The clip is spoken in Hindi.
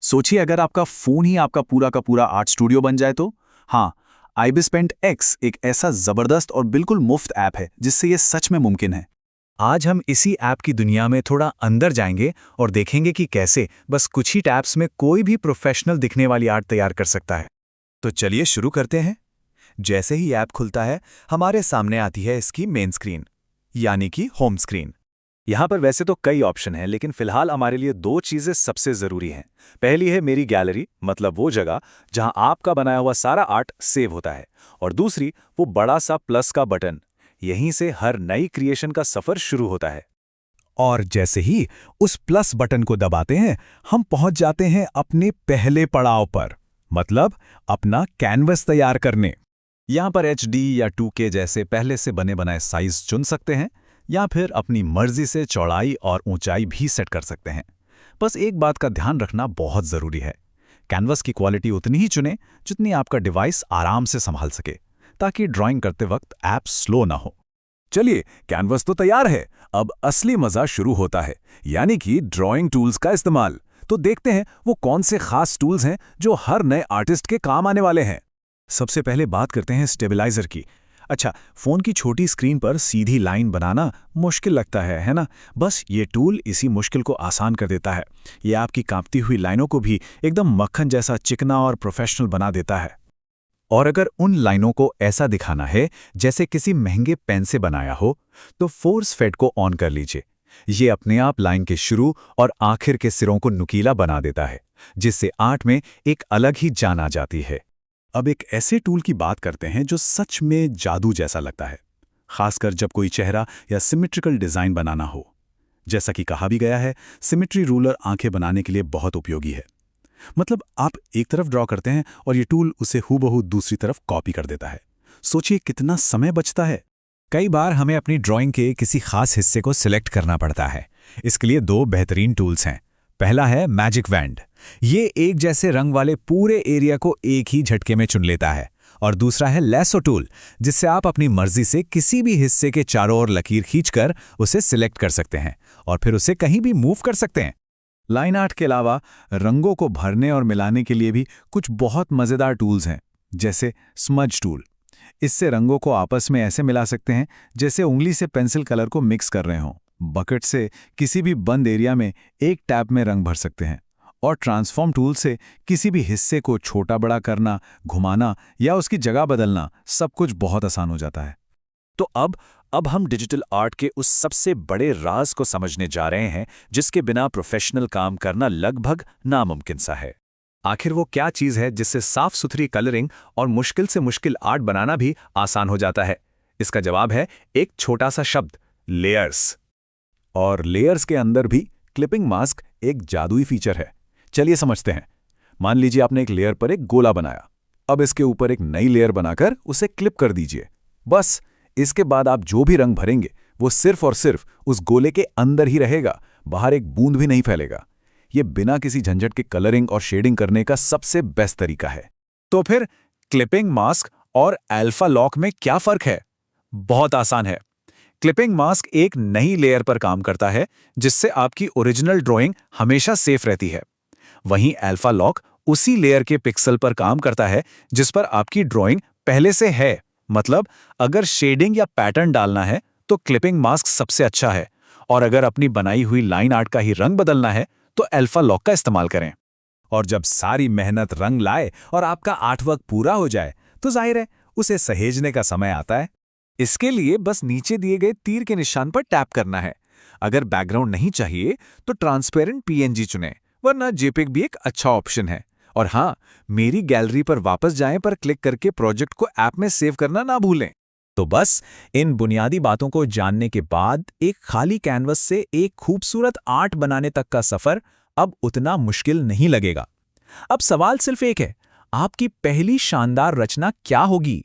सोचिए अगर आपका फोन ही आपका पूरा का पूरा आर्ट स्टूडियो बन जाए तो। हाँ, आईबिस पेंट एक्स एक ऐसा जबरदस्त और बिल्कुल मुफ्त ऐप है जिससे ये सच में मुमकिन है। आज हम इसी ऐप की दुनिया में थोड़ा अंदर जाएंगे और देखेंगे कि कैसे बस कुछ ही टैप्स में कोई भी प्रोफेशनल दिखने वाली आर्ट तैयार कर सकता है। तो चलिए शुरू करते हैं। जैसे ही ऐप खुलता है, हमारे सामने आती है इसकी मेन स्क्रीन, यानी कि होम स्क्रीन। यहाँ पर वैसे तो कई ऑप्शन हैं, लेकिन फिलहाल हमारे लिए दो चीज़ें सबसे ज़रूरी हैं। पहली है मेरी गैलरी, मतलब वो जगह जहाँ आपका बनाया हुआ सारा आर्ट सेव होता है, और दूसरी वो बड़ा सा प्लस का बटन। यहीं से हर नई क्रिएशन का सफ़र शुरू होता है। और जैसे ही उस प्लस बटन को दबाते हैं, हम पहुंच जाते हैं अपने पहले पड़ाव पर, मतलब अपना कैनवस तैयार करने। यहाँ पर HD या 2K जैसे पहले से बने बनाए साइज चुन सकते हैं, या फिर अपनी मर्जी से चौड़ाई और ऊंचाई भी सेट कर सकते हैं। बस एक बात का ध्यान रखना बहुत ज़रूरी है, कैनवस की क्वालिटी उतनी ही चुनें जितनी आपका डिवाइस आराम से संभाल सके, ताकि ड्राइंग करते वक्त ऐप स्लो ना हो। चलिए, कैनवस तो तैयार है, अब असली मजा शुरू होता है, यानी कि ड्राइंग टूल्स का इस्तेमाल। तो देखते हैं वो कौन से खास टूल्स हैं जो हर नए आर्टिस्ट के काम आने वाले हैं। सबसे पहले बात करते हैं स्टेबलाइजर की। अच्छा, फोन की छोटी स्क्रीन पर सीधी लाइन बनाना मुश्किल लगता है ना? बस ये टूल इसी मुश्किल को आसान कर देता है। ये आपकी कांपती हुई लाइनों को भी एकदम मक्खन जैसा चिकना और प्रोफेशनल बना देता है। और अगर उन लाइनों को ऐसा दिखाना है जैसे किसी महंगे पेन से बनाया हो, तो फोर्स फेड को ऑन कर लीजिए। ये अपने आप लाइन के शुरू और आखिर के सिरों को नुकीला बना देता है, जिससे आर्ट में एक अलग ही जान आ जाती है। अब एक ऐसे टूल की बात करते हैं जो सच में जादू जैसा लगता है, खासकर जब कोई चेहरा या सिमेट्रिकल डिज़ाइन बनाना हो। जैसा कि कहा भी गया है, सिमेट्री रूलर आंखें बनाने के लिए बहुत उपयोगी है। मतलब आप एक तरफ ड्रॉ करते हैं और ये टूल उसे हूबहू दूसरी तरफ कॉपी कर देता है। सोचिए कितना समय बचता है। कई बार हमें अपनी ड्राइंग के किसी खास हिस्से को सिलेक्ट करना पड़ता है। इसके लिए दो बेहतरीन टूल्स हैं। पहला है मैजिक वैंड। ये एक जैसे रंग वाले पूरे एरिया को एक ही झटके में चुन लेता है। और दूसरा है लैसो टूल, जिससे आप अपनी मर्जी से किसी भी हिस्से के चारों ओर लकीर खींचकर उसे सिलेक्ट कर सकते हैं और फिर उसे कहीं भी मूव कर सकते हैं। लाइन आर्ट के अलावा रंगों को भरने और मिलाने के लिए भी कुछ बहुत मज़ेदार टूल्स हैं, जैसे स्मज टूल। इससे रंगों को आपस में ऐसे मिला सकते हैं जैसे उंगली से पेंसिल कलर को मिक्स कर रहे हों। बकेट से किसी भी बंद एरिया में एक टैप में रंग भर सकते हैं। और ट्रांसफॉर्म टूल से किसी भी हिस्से को छोटा बड़ा करना, घुमाना या उसकी जगह बदलना, सब कुछ बहुत आसान हो जाता है। तो अब हम डिजिटल आर्ट के उस सबसे बड़े राज को समझने जा रहे हैं जिसके बिना प्रोफेशनल काम करना लगभग नामुमकिन सा है। आखिर वो क्या चीज़ है जिससे साफ सुथरी कलरिंग और मुश्किल से मुश्किल आर्ट बनाना भी आसान हो जाता है? इसका जवाब है एक छोटा सा शब्द, लेयर्स। और लेयर्स के अंदर भी क्लिपिंग मास्क एक जादुई फीचर है। चलिए समझते हैं। मान लीजिए आपने एक लेयर पर एक गोला बनाया। अब इसके ऊपर एक नई लेयर बनाकर उसे क्लिप कर दीजिए। बस इसके बाद आप जो भी रंग भरेंगे वो सिर्फ और सिर्फ उस गोले के अंदर ही रहेगा, बाहर एक बूंद भी नहीं फैलेगा। ये बिना किसी झंझट के कलरिंग और शेडिंग करने का सबसे बेस्ट तरीका है। तो फिर क्लिपिंग मास्क और अल्फा लॉक में क्या फर्क है? बहुत आसान है। क्लिपिंग मास्क एक नई लेयर पर काम करता है जिससे आपकी ओरिजिनल ड्राइंग हमेशा सेफ रहती है। वहीं अल्फा लॉक उसी लेयर के पिक्सल पर काम करता है जिस पर आपकी ड्राइंग पहले से है। मतलब अगर शेडिंग या पैटर्न डालना है तो क्लिपिंग मास्क सबसे अच्छा है, और अगर अपनी बनाई हुई लाइन आर्ट का ही रंग बदलना है तो अल्फा लॉक का इस्तेमाल करें। और जब सारी मेहनत रंग लाए और आपका आर्टवर्क पूरा हो जाए तो जाहिर है उसे सहेजने का समय आता है। इसके लिए बस नीचे दिए गए तीर के निशान पर टैप करना है। अगर बैकग्राउंड नहीं चाहिए तो ट्रांसपेरेंट PNG चुनें, वरना JPEG भी एक अच्छा ऑप्शन है। और हाँ, मेरी गैलरी पर वापस जाएं पर क्लिक करके प्रोजेक्ट को ऐप में सेव करना ना भूलें। तो बस इन बुनियादी बातों को जानने के बाद एक खाली कैनवस से एक खूबसूरत आर्ट बनाने तक का सफर अब उतना मुश्किल नहीं लगेगा। अब सवाल सिर्फ एक है, आपकी पहली शानदार रचना क्या होगी?